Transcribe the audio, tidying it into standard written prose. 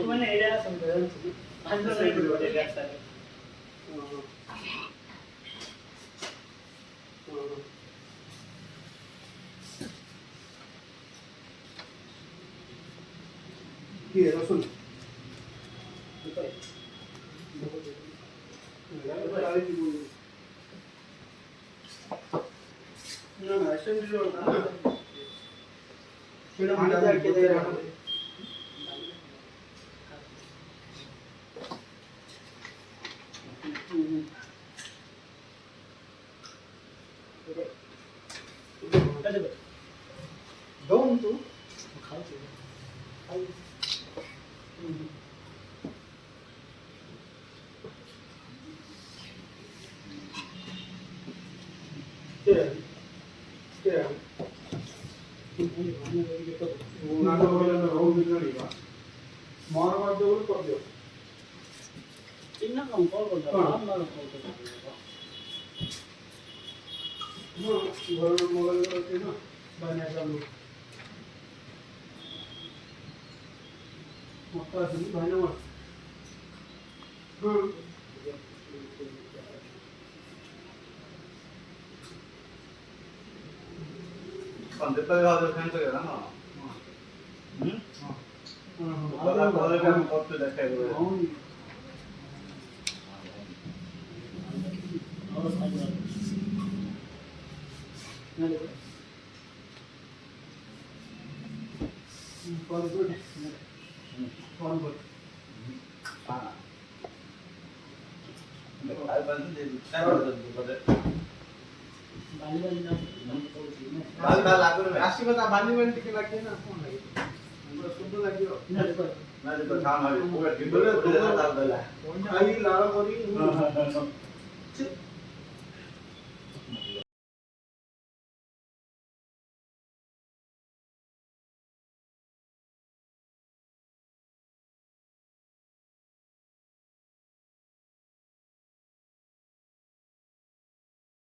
ମାନେ ଏଇଟା ସମୟ ଜାଣିଛୁ ପାଞ୍ଚ ମିନିଟ୍ ଗୋଟେ ରାସ୍ତାରେ କିଏ ରସୁଲ ନା ନା ଏସେଣ୍ଡି ର ନା ସେଟା ମାନେ ଯାକେ ଦେଇ ରहा दौन तू खाऊ चिन्ह कम कॉल करता नाम ना कॉल करता घर मोबाइल करते ना बना चालू मक्का सुनी भाई ना हां पंडित तो याद रखने तो है ना बाबा बोले कि हम कब तो देखे हुए और साइड ना देखो कॉल गुड हां आई बंद दे क्या बोलते बाली ना बाल बाल लागू आसी बता बाली में टिके लागे ना कौन लागे पूरा सुंदर लागियो ना देखो काम है पूरा गिबरे दो दाल दला आई लाल करी